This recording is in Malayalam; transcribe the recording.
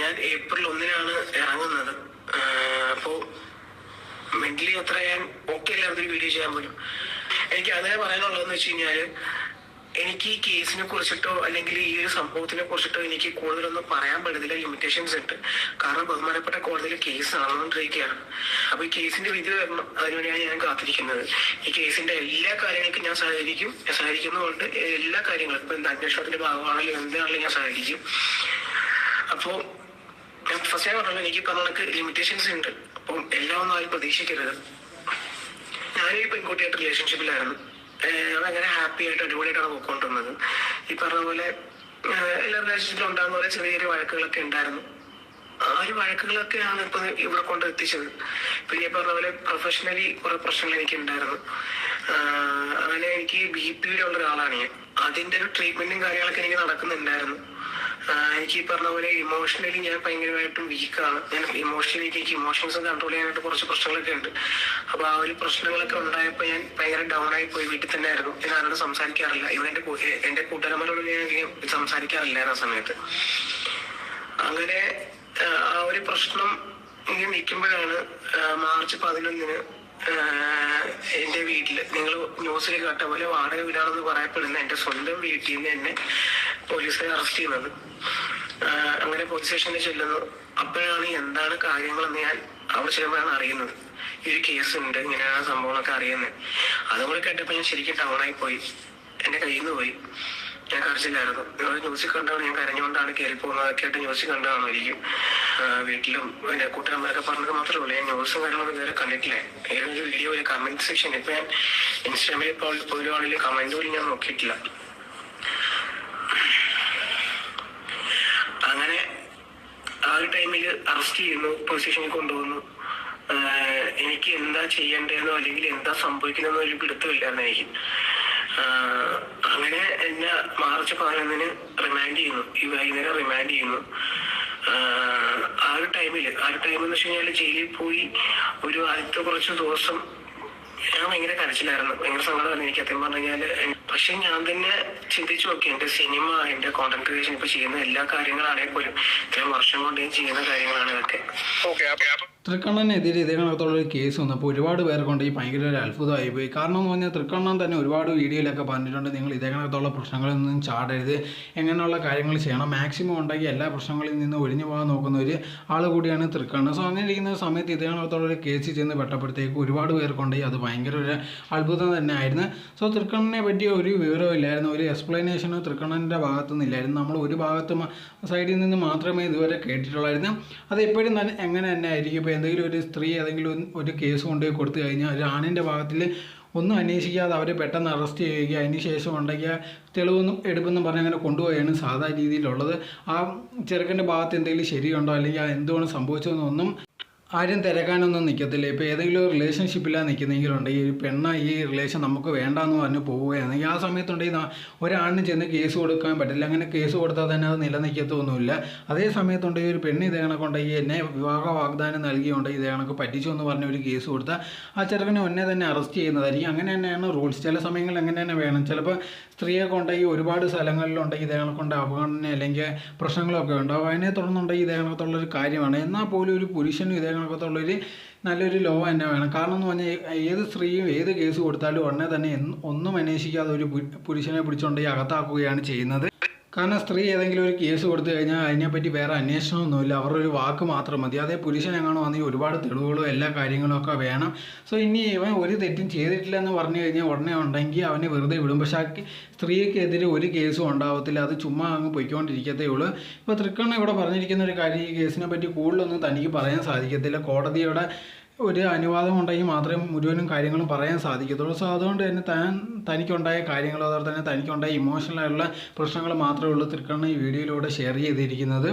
ഞാൻ ഏപ്രിൽ 1-നാണ് ഇറങ്ങുന്നത്. അപ്പോൾ മെന്റലി അത്ര ഞാൻ ഓക്കെ അല്ലാത്തൊരു വീഡിയോ ചെയ്യാൻ പോലും. എനിക്ക് അങ്ങനെ പറയാനുള്ളതെന്ന് വെച്ച് കഴിഞ്ഞാൽ, എനിക്ക് ഈ കേസിനെ കുറിച്ചിട്ടോ അല്ലെങ്കിൽ ഈ ഒരു സംഭവത്തിനെ കുറിച്ചിട്ടോ എനിക്ക് കൂടുതലൊന്നും പറയാൻ പറ്റുന്നില്ല. ലിമിറ്റേഷൻസ് ഉണ്ട്. കാരണം ബഹുമാനപ്പെട്ട കോടതിയിൽ കേസ് നടന്നുകൊണ്ടിരിക്കുകയാണ്. അപ്പൊ ഈ കേസിന്റെ വിധി വരണം, അതിനുവേണ്ടിയാണ് ഞാൻ കാത്തിരിക്കുന്നത്. ഈ കേസിന്റെ എല്ലാ കാര്യങ്ങൾക്കും ഞാൻ സഹകരിക്കുന്നതുകൊണ്ട് എല്ലാ കാര്യങ്ങളും ഇപ്പൊ അന്വേഷണത്തിന്റെ ഭാഗമാണെങ്കിലും എന്താണെങ്കിലും ഞാൻ സഹകരിക്കും. അപ്പോ ഫസ്റ്റ് ഞാൻ പറഞ്ഞത്, എനിക്ക് പറഞ്ഞ കണക്ക് ലിമിറ്റേഷൻസ് ഉണ്ട്. അപ്പം എല്ലാം ഒന്നും ആരും പ്രതീക്ഷിക്കരുത്. ഞാനൊരു പെൺകുട്ടിയായിട്ട് റിലേഷൻഷിപ്പിലായിരുന്നു. അതങ്ങനെ ഹാപ്പി ആയിട്ട് അടിപൊളിയായിട്ടാണ് പോയിക്കൊണ്ടിരുന്നത്. ഈ പറഞ്ഞ പോലെ എല്ലാ റിലേഷൻഷിപ്പിലും ഉണ്ടാകുന്ന പോലെ ചെറിയ ചെറിയ വഴക്കുകളൊക്കെ ഉണ്ടായിരുന്നു. ആ ഒരു വഴക്കുകളൊക്കെയാണ് ഇപ്പൊ ഇവിടെ കൊണ്ട് എത്തിച്ചത്. പിന്നെ ഈ പറഞ്ഞ പോലെ പ്രൊഫഷണലി കുറെ പ്രശ്നങ്ങൾ എനിക്ക് ഉണ്ടായിരുന്നു. അങ്ങനെ എനിക്ക് BP ഉള്ള ഒരാളാണ് ഞാൻ. അതിന്റെ ഒരു ട്രീറ്റ്മെന്റും കാര്യങ്ങളൊക്കെ എനിക്ക് നടക്കുന്നുണ്ടായിരുന്നു. എനിക്ക് ഈ പറഞ്ഞ പോലെ ഇമോഷണലി ഞാൻ ഭയങ്കരമായിട്ടും വീക്കാണ്. ഞാൻ എനിക്ക് ഇമോഷൻസ് കൺട്രോൾ ചെയ്യാനായിട്ട് കുറച്ച് പ്രശ്നങ്ങളൊക്കെ ഉണ്ട്. അപ്പൊ ആ ഒരു പ്രശ്നങ്ങളൊക്കെ ഉണ്ടായപ്പോൾ ഞാൻ ഭയങ്കര ഡൗൺ ആയി പോയി. വീട്ടിൽ തന്നെ ആയിരുന്നു. ഞാൻ ആരോടും സംസാരിക്കാറില്ല. ഇവിടെ എന്റെ കൂട്ടുകാരന്മാരോട് ഞാൻ സംസാരിക്കാറില്ലായിരുന്നു ആ സമയത്ത്. അങ്ങനെ ആ ഒരു പ്രശ്നം ഇങ്ങനെ നിൽക്കുമ്പോഴാണ് മാർച്ച് 11-ന് എന്റെ വീട്ടില്, നിങ്ങൾ ന്യൂസിൽ കേട്ട പോലെ വാടക വീടാണെന്ന് പറയപ്പെടുന്ന എന്റെ സ്വന്തം വീട്ടിൽ നിന്ന് എന്നെ പോലീസുകാർ അറസ്റ്റ് ചെയ്യുന്നത്. അങ്ങനെ പോലീസ് സ്റ്റേഷനിൽ ചെല്ലുന്നു. അപ്പോഴാണ് എന്താണ് കാര്യങ്ങളെന്ന് ഞാൻ അവിടെ ചെല്ലുമ്പോഴാണ് അറിയുന്നത്. ഈ ഒരു കേസ് ഉണ്ട്, ഇങ്ങനെയാണ് സംഭവങ്ങളൊക്കെ അറിയുന്നത്. അതുകൂടെ കേട്ടപ്പോൾ ഞാൻ ശരിക്കും ടൗണായി പോയി. എന്റെ കയ്യിൽ നിന്ന് പോയി. ഞാൻ കരച്ചില്ലായിരുന്നു. നിങ്ങൾ ന്യൂസിൽ കണ്ടാണ് ഞാൻ കരഞ്ഞുകൊണ്ടാണ് കയറി പോകുന്നതൊക്കെ ആയിട്ട് ന്യൂസിൽ കണ്ടതാണായിരിക്കും. വീട്ടിലും എന്റെ കൂട്ടുകാരന്മാരൊക്കെ പറഞ്ഞത് മാത്രമേ ഉള്ളൂ. ഞാൻ ന്യൂസും കാര്യങ്ങളൊന്നും ഇതുവരെ കണ്ടിട്ടില്ല. ഏതൊരു വീഡിയോ കമന്റ് സെക്ഷൻ ഇപ്പൊ ഞാൻ ഇൻസ്റ്റാഗ്രാമിൽ പോലും ആണെങ്കിലും കമന്റ് പോലും ഞാൻ നോക്കിയിട്ടില്ല. അങ്ങനെ ആ ഒരു ടൈമിൽ അറസ്റ്റ് ചെയ്യുന്നു, പോലീസ് സ്റ്റേഷനിൽ കൊണ്ടുപോകുന്നു. എനിക്ക് എന്താ ചെയ്യേണ്ടതെന്നോ അല്ലെങ്കിൽ എന്താ സംഭവിക്കുന്നതെന്നോ ഒരു പിടുത്തമില്ലായിരുന്നു എനിക്ക്. അങ്ങനെ എന്നെ മാർച്ച് 11-ന് റിമാൻഡ് ചെയ്യുന്നു. ഈ വൈകുന്നേരം റിമാൻഡ് ചെയ്യുന്നു. ആ ഒരു ടൈമിൽ എന്ന് വെച്ച് കഴിഞ്ഞാൽ ജയിലിൽ പോയി ഒരു ആദ്യത്തെ കുറച്ച് ദിവസം ഞാൻ ഭയങ്കര കരച്ചിലായിരുന്നു. ഭയങ്കര സങ്കടമായിരുന്നു എനിക്ക് സത്യം പറഞ്ഞു കഴിഞ്ഞാല്. പക്ഷെ ഞാൻ തന്നെ ചിന്തിച്ചു നോക്കി, എന്റെ സിനിമ, എന്റെ കോണ്ടന്റ് ക്രിയേഷൻ, ഇപ്പൊ ചെയ്യുന്ന എല്ലാ കാര്യങ്ങളാണെങ്കിൽ പോലും ഇത്രയും വർഷം കൊണ്ട് ഞാൻ ചെയ്യുന്ന കാര്യങ്ങളാണ് ഇതൊക്കെ. തൃക്കണ്ണനെതിരെ ഇതേ കണക്കത്തുള്ളൊരു കേസ് വന്നപ്പോൾ ഒരുപാട് പേരെ കൊണ്ട് ഈ ഭയങ്കര ഒരു അത്ഭുതമായി പോയി. കാരണം എന്ന് പറഞ്ഞാൽ തൃക്കണ്ണൻ തന്നെ ഒരുപാട് വീഡിയോയിലൊക്കെ പറഞ്ഞിട്ടുണ്ട്, നിങ്ങൾ ഇതേ കണക്കത്തുള്ള പ്രശ്നങ്ങളിൽ നിന്നും ചാടരുത്, എങ്ങനെയുള്ള കാര്യങ്ങൾ ചെയ്യണം, മാക്സിമം ഉണ്ടെങ്കിൽ എല്ലാ പ്രശ്നങ്ങളിൽ നിന്ന് ഒഴിഞ്ഞു പോകാൻ നോക്കുന്ന ഒരു ആൾ കൂടിയാണ് തൃക്കണ്ണൻ. സോ അങ്ങനെ ഇരിക്കുന്ന സമയത്ത് ഇതേ കണക്കത്തുള്ളൊരു കേസ് ചെന്ന് പെട്ടപ്പോഴത്തേക്ക് ഒരുപാട് പേർക്കുണ്ടെങ്കിൽ അത് ഭയങ്കര ഒരു അത്ഭുതം തന്നെ ആയിരുന്നു. സോ തൃക്കണ്ണനെ പറ്റിയ ഒരു വിവരവും ഇല്ലായിരുന്നു, ഒരു എക്സ്പ്ലനേഷനോ തൃക്കണ്ണൻ്റെ ഭാഗത്തുനിന്ന് ഇല്ലായിരുന്നു. നമ്മൾ ഒരു ഭാഗത്ത് സൈഡിൽ നിന്ന് മാത്രമേ ഇതുവരെ കേട്ടിട്ടുള്ളായിരുന്നു. അത് എപ്പോഴും തന്നെ എങ്ങനെ തന്നെ ആയിരിക്കും. ഇപ്പോൾ എന്തെങ്കിലും ഒരു സ്ത്രീ ഏതെങ്കിലും ഒരു കേസ് കൊണ്ടുപോയി കൊടുത്തു കഴിഞ്ഞാൽ ഒരു ആണിൻ്റെ ഭാഗത്തിൽ ഒന്നും അന്വേഷിക്കാതെ അവരെ പെട്ടെന്ന് അറസ്റ്റ് ചെയ്യുക, അതിന് ശേഷം ഉണ്ടെങ്കിൽ തെളിവൊന്നും എടുപ്പെന്നും പറഞ്ഞ് അങ്ങനെ കൊണ്ടുപോയാണ് സാധാ രീതിയിലുള്ളത്. ആ ചെറുക്കൻ്റെ ഭാഗത്ത് എന്തെങ്കിലും ശരിയുണ്ടോ അല്ലെങ്കിൽ എന്തുകൊണ്ട് സംഭവിച്ചതെന്നൊന്നും ആരും തിരക്കാനൊന്നും നിൽക്കത്തില്ല. ഇപ്പോൾ ഏതെങ്കിലും ഒരു റിലേഷൻഷിപ്പിലാണ് നിൽക്കുന്നെങ്കിലുണ്ടെങ്കിൽ ഈ പെണ്ണ ഈ റിലേഷൻ നമുക്ക് വേണ്ടാന്ന് പറഞ്ഞ് പോവുകയാണെങ്കിൽ ആ സമയത്തുണ്ടെങ്കിൽ ഒരാണിന് ചെന്ന് കേസ് കൊടുക്കാൻ പറ്റില്ല. അങ്ങനെ കേസ് കൊടുത്താൽ തന്നെ അത് നിലനിൽക്കത്തൊന്നുമില്ല. അതേ സമയത്തുണ്ടെങ്കിൽ ഒരു പെണ്ണ് ഇതേ കണക്കുണ്ടെങ്കിൽ എന്നെ വിവാഹ വാഗ്ദാനം നൽകിയുണ്ടെങ്കിൽ ഇതേ കണക്ക് പറ്റിച്ചു എന്ന് പറഞ്ഞ ഒരു കേസ് കൊടുത്താൽ ആ ചെറുക്കനെ ഒന്നെ തന്നെ അറസ്റ്റ് ചെയ്യുന്നതായിരിക്കും. അങ്ങനെ തന്നെയാണ് റൂൾസ്. ചില സമയങ്ങളിൽ അങ്ങനെ തന്നെ വേണം. ചിലപ്പോൾ സ്ത്രീയൊക്കെ ഉണ്ടെങ്കിൽ ഒരുപാട് സ്ഥലങ്ങളിലുണ്ടെങ്കിൽ ഇതേ കണക്കൊണ്ട് അവഗണന അല്ലെങ്കിൽ പ്രശ്നങ്ങളൊക്കെ ഉണ്ടാവും. അതിനെ തുടർന്നുണ്ടെങ്കിൽ ഇതേ കണക്കത്തുള്ളൊരു കാര്യമാണ്. എന്നാൽ പോലും ഒരു പുരുഷനും ഇതേ കണക്കത്തുള്ളൊരു നല്ലൊരു ലോ തന്നെ വേണം. കാരണം എന്ന് പറഞ്ഞാൽ ഏത് സ്ത്രീയും ഏത് കേസ് കൊടുത്താലും ഉടനെ തന്നെ ഒന്നും അന്വേഷിക്കാതെ ഒരു പുരുഷനെ പിടിച്ചുകൊണ്ടെങ്കിൽ അകത്താക്കുകയാണ് ചെയ്യുന്നത്. കാരണം സ്ത്രീ ഏതെങ്കിലും ഒരു കേസ് കൊടുത്തു കഴിഞ്ഞാൽ അതിനെപ്പറ്റി വേറെ അന്വേഷണമൊന്നുമില്ല, അവരുടെ ഒരു വാക്ക് മാത്രം മതി. അതേ പുരുഷനെങ്ങാണോ വന്നെങ്കിൽ ഒരുപാട് തെളിവുകളും എല്ലാ കാര്യങ്ങളും ഒക്കെ വേണം. സോ ഇനി ഇവൻ ഒരു തെറ്റും ചെയ്തിട്ടില്ല എന്ന് പറഞ്ഞു കഴിഞ്ഞാൽ ഉടനെ ഉണ്ടെങ്കിൽ അവനെ വെറുതെ വിടും. പക്ഷേ ആ സ്ത്രീക്കെതിരെ ഒരു കേസും ഉണ്ടാവത്തില്ല, അത് ചുമ്മാ അങ്ങ് പൊയ്ക്കൊണ്ടിരിക്കത്തേ ഉള്ളൂ. ഇപ്പോൾ തൃക്കണ്ണൻ ഇവിടെ പറഞ്ഞിരിക്കുന്ന ഒരു കാര്യം, ഈ കേസിനെ പറ്റി കൂടുതലൊന്നും തനിക്ക് പറയാൻ സാധിക്കത്തില്ല. കോടതിയുടെ ഒരു അനുവാദം ഉണ്ടെങ്കിൽ മാത്രമേ മുഴുവനും കാര്യങ്ങളും പറയാൻ സാധിക്കത്തുള്ളൂ. സോ അതുകൊണ്ട് തന്നെ തനിക്കുണ്ടായ കാര്യങ്ങളോ അതുപോലെ തന്നെ തനിക്കുണ്ടായ ഇമോഷണലായുള്ള പ്രശ്നങ്ങൾ മാത്രമേ ഉള്ളൂ തൃക്കണ്ണൻ ഈ വീഡിയോയിലൂടെ ഷെയർ ചെയ്തിരിക്കുന്നത്.